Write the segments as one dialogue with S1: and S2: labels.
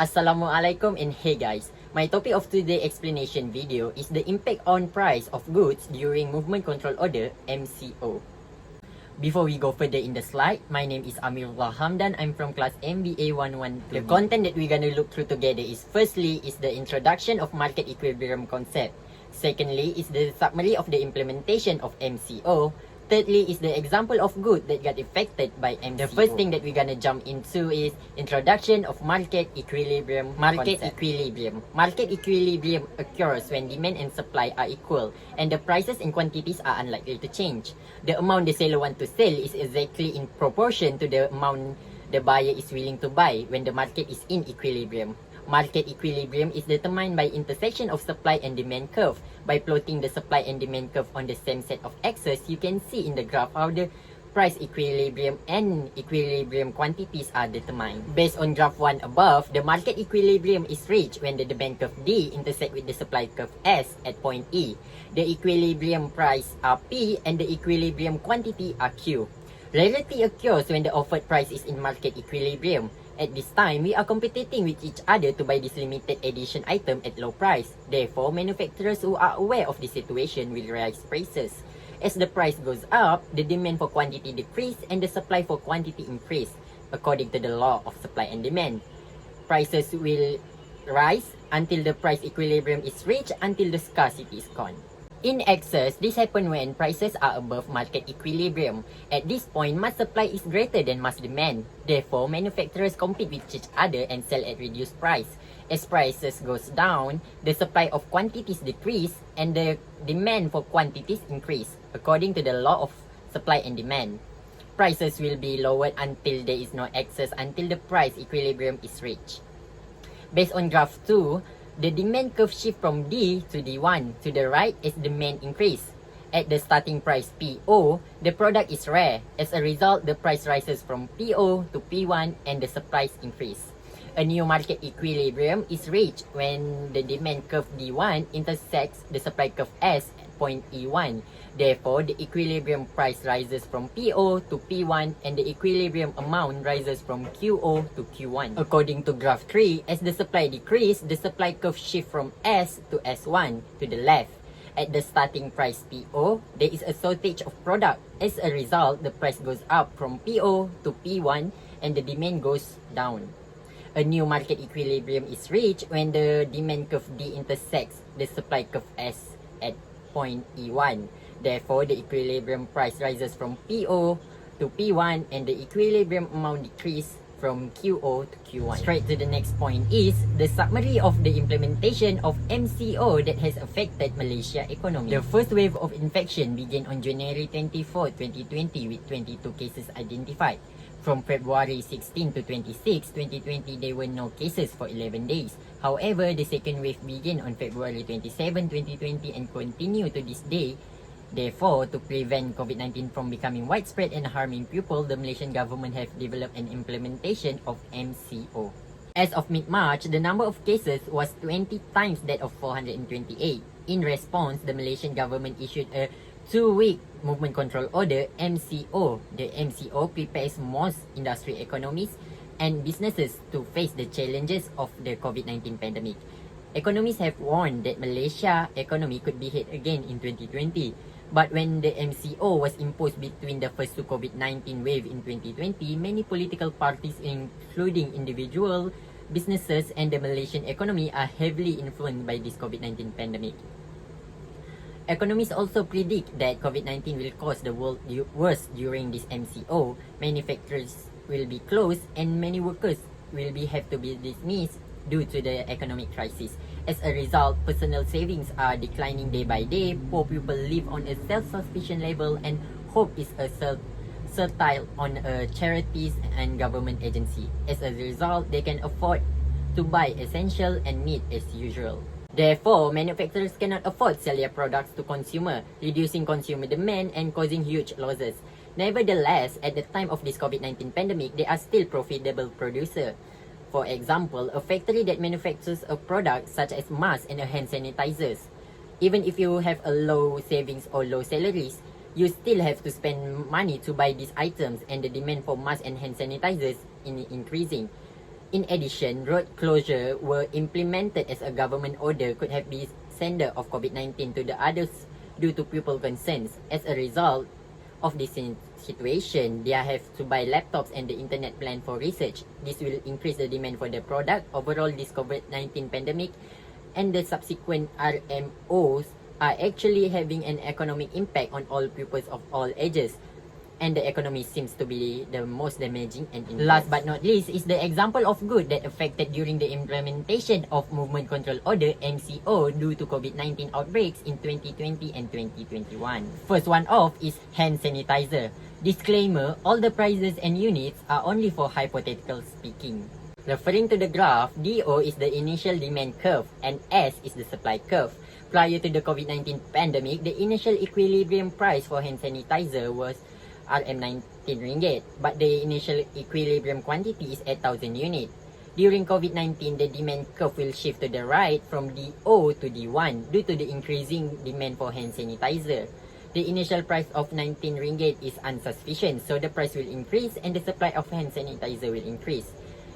S1: Assalamualaikum and hey guys, my topic of today's explanation video is the impact on price of goods during Movement Control Order MCO. Before we go further in the slide, my name is Amirullah Hamdan. I'm from class MBA 112. The content that we're gonna look through together is firstly is the introduction of market equilibrium concept. Secondly is the summary of the implementation of MCO. Thirdly is the example of goods that got affected by MCO. The first thing that we're gonna jump into is introduction of market equilibrium. Market equilibrium occurs when demand and supply are equal and the prices and quantities are unlikely to change. The amount the seller want to sell is exactly in proportion to the amount the buyer is willing to buy when the market is in equilibrium. Market equilibrium is determined by intersection of supply and demand curve. By plotting the supply and demand curve on the same set of axes, you can see in the graph how the price equilibrium and equilibrium quantities are determined. Based on graph 1 above, the market equilibrium is reached when the demand curve D intersect with the supply curve S at point E. The equilibrium price are P and the equilibrium quantity are Q. Rarity occurs when the offered price is in market equilibrium. At this time, we are competing with each other to buy this limited edition item at low price. Therefore, manufacturers who are aware of this situation will raise prices. As the price goes up, the demand for quantity decrease and the supply for quantity increase. According to the law of supply and demand, prices will rise until the price equilibrium is reached until the scarcity is gone. In excess, this happens when prices are above market equilibrium. At this point, mass supply is greater than mass demand. Therefore, manufacturers compete with each other and sell at reduced price. As prices goes down, the supply of quantities decrease and the demand for quantities increase. According to the law of supply and demand, prices will be lowered until there is no excess until the price equilibrium is reached. Based on graph 2, the demand curve shift from D to D1 to the right as demand increase. At the starting price PO, the product is rare. As a result, the price rises from PO to P1 and the supplies increase. A new market equilibrium is reached when the demand curve D1 intersects the supply curve S at point E1. Therefore, the equilibrium price rises from PO to P1 and the equilibrium amount rises from QO to Q1. According to graph 3, as the supply decreases, the supply curve shifts from S to S1 to the left. At the starting price PO, there is a shortage of product. As a result, the price goes up from PO to P1 and the demand goes down. A new market equilibrium is reached when the demand curve D intersects the supply curve S at point E1. Therefore, the equilibrium price rises from PO to P1 and the equilibrium amount decreases from QO to Q1. Straight to the next point is the summary of the implementation of MCO that has affected Malaysia economy. The first wave of infection began on January 24, 2020 with 22 cases identified. From February 16 to 26, 2020, there were no cases for 11 days. However, the second wave began on February 27, 2020 and continued to this day. Therefore, to prevent COVID-19 from becoming widespread and harming people, the Malaysian government have developed an implementation of MCO. As of mid-March, the number of cases was 20 times that of 428. In response, the Malaysian government issued a 2-week Movement Control Order MCO. The MCO prepares most industry economies and businesses to face the challenges of the COVID-19 pandemic. Economists have warned that Malaysia economy could be hit again in 2020. But when the MCO was imposed between the first two COVID-19 wave in 2020, many political parties, including individual businesses and the Malaysian economy, are heavily influenced by this COVID-19 pandemic. Economists also predict that COVID-19 will cause the world worse during this MCO. Manufacturers will be closed and many workers will have to be dismissed due to the economic crisis. As a result, personal savings are declining day by day, poor people live on a self-sufficient level, and hope is fertile on charities and government agency. As a result, they can afford to buy essential and meat as usual. Therefore, manufacturers cannot afford to sell their products to consumer, reducing consumer demand and causing huge losses. Nevertheless, at the time of this COVID-19 pandemic, they are still profitable producer. For example, a factory that manufactures a product such as masks and hand sanitizers. Even if you have a low savings or low salaries, you still have to spend money to buy these items and the demand for masks and hand sanitizers is increasing. In addition, road closure were implemented as a government order could have been sender of COVID-19 to the others due to people concerns. As a result of this situation, they have to buy laptops and the internet plan for research. This will increase the demand for the product. Overall, this COVID-19 pandemic and the subsequent RMOs are actually having an economic impact on all pupils of all ages. And the economy seems to be the most damaging. And last but not least is the example of good that affected during the implementation of Movement Control Order MCO due to COVID-19 outbreaks in 2020 and 2021. First one off is hand sanitizer. Disclaimer, all the prices and units are only for hypothetical speaking. Referring to the graph, DO is the initial demand curve and S is the supply curve. Prior to the COVID-19 pandemic, the initial equilibrium price for hand sanitizer was RM19 ringgit, but the initial equilibrium quantity is 8,000 units. During COVID-19, the demand curve will shift to the right from DO to D1 due to the increasing demand for hand sanitizer. The initial price of 19 ringgit is insufficient, so the price will increase and the supply of hand sanitizer will increase.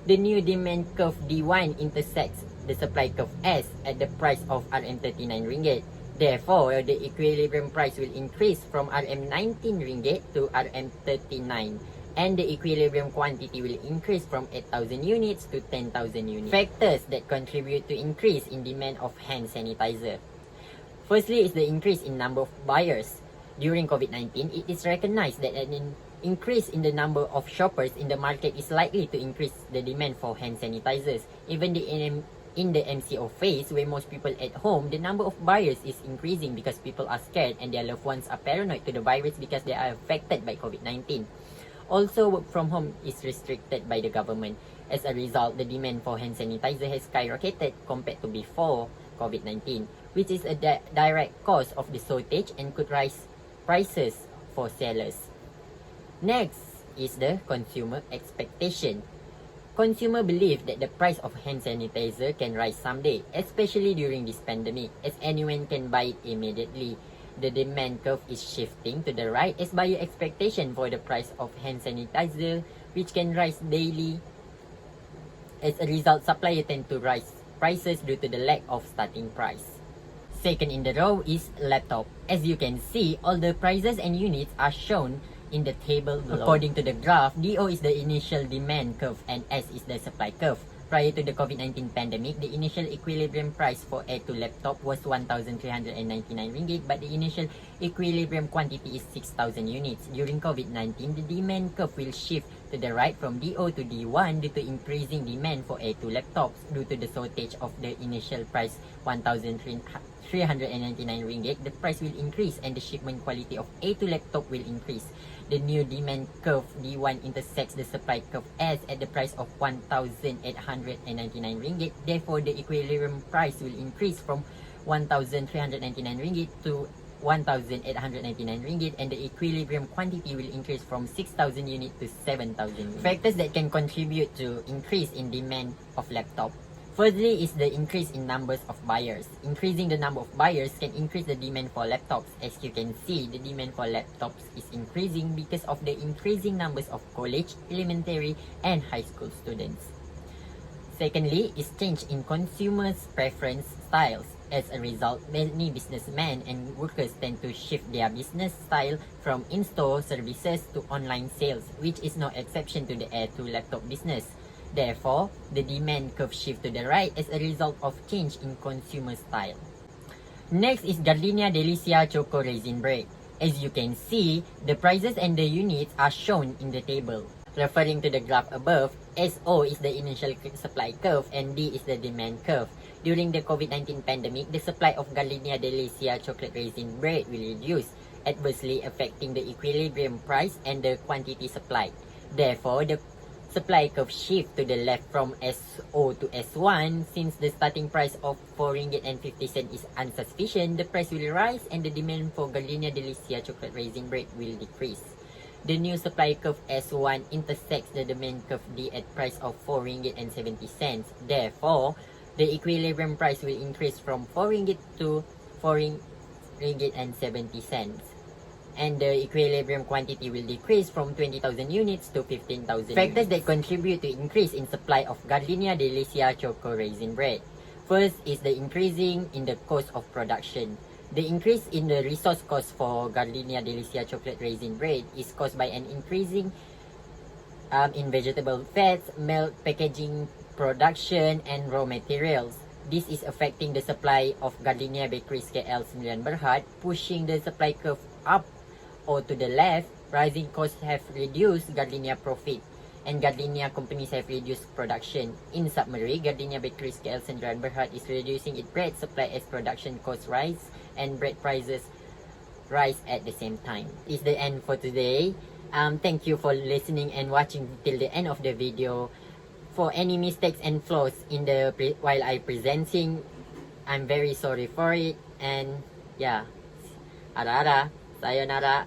S1: The new demand curve D1 intersects the supply curve S at the price of RM39 ringgit. Therefore, the equilibrium price will increase from RM19 ringgit to RM39 and the equilibrium quantity will increase from 8,000 units to 10,000 units. Factors that contribute to increase in demand of hand sanitizer. Firstly is the increase in number of buyers. During COVID-19, it is recognized that an increase in the number of shoppers in the market is likely to increase the demand for hand sanitizers. Even in the MCO phase, where most people at home, the number of buyers is increasing because people are scared and their loved ones are paranoid to the virus because they are affected by COVID-19. Also, work from home is restricted by the government. As a result, the demand for hand sanitizer has skyrocketed compared to before COVID-19, which is a direct cause of the shortage and could raise prices for sellers. Next is the consumer expectation. Consumer believe that the price of hand sanitizer can rise someday, especially during this pandemic, as anyone can buy it immediately. The demand curve is shifting to the right as buyer expectation for the price of hand sanitizer, which can rise daily. As a result, suppliers tend to rise prices due to the lack of starting price. Second in the row is laptop. As you can see, all the prices and units are shown in the table below. According to the graph, DO is the initial demand curve and S is the supply curve. Prior to the COVID-19 pandemic, the initial equilibrium price for A2 laptop was 1,399 ringgit, but the initial equilibrium quantity is 6,000 units. During COVID-19, the demand curve will shift to the right from DO to D1 due to increasing demand for A2 laptops. Due to the shortage of the initial price 1,399 ringgit, the price will increase and the shipment quality of A2 laptop will increase. The new demand curve D1 intersects the supply curve S at the price of 1,899 ringgit. Therefore, the equilibrium price will increase from 1,399 ringgit to 1,899 ringgit and the equilibrium quantity will increase from 6,000 units to 7,000 units. Factors that can contribute to increase in demand of laptop. Firstly is the increase in numbers of buyers. Increasing the number of buyers can increase the demand for laptops. As you can see, the demand for laptops is increasing because of the increasing numbers of college, elementary, and high school students. Secondly is change in consumers' preference styles. As a result, many businessmen and workers tend to shift their business style from in-store services to online sales, which is no exception to the A2 laptop business. Therefore, the demand curve shift to the right as a result of change in consumer style. Next is Gardenia Delicia Choco Raisin Bread. As you can see, the prices and the units are shown in the table. Referring to the graph above, SO is the initial supply curve and D is the demand curve. During the COVID-19 pandemic, the supply of Gardenia Delicia Chocolate Raisin Bread will reduce, adversely affecting the equilibrium price and the quantity supplied. Therefore, the supply curve shift to the left from SO to S1. Since the starting price of 4 ringgit and 50 cents is insufficient, the price will rise and the demand for Gardenia Delicia Chocolate Raisin Bread will decrease. The new supply curve S1 intersects the demand curve D at price of 4 ringgit and 70 cents. Therefore, the equilibrium price will increase from 4 ringgit to 4 ringgit and 70 cents. and the equilibrium quantity will decrease from 20,000 units to 15,000 Factors that contribute to increase in supply of Gardenia delicea choco raisin bread. First is the increasing in the cost of production. The increase in the resource cost for Gardenia delicea chocolate raisin bread is caused by an increasing in vegetable fats, milk, packaging, production, and raw materials. This is affecting the supply of Gardenia Bakeries KL 9 Berhad, pushing the supply curve up or to the left. Rising costs have reduced Gardenia profit, and Gardenia companies have reduced production. In summary, Gardenia Bakeries KL 9 Berhad is reducing its bread supply as production costs rise and bread prices rise at the same time. This is the end for today. Thank you for listening and watching till the end of the video. For any mistakes and flaws in the while I presenting, I'm very sorry for it. And yeah, ara ara, sayonara.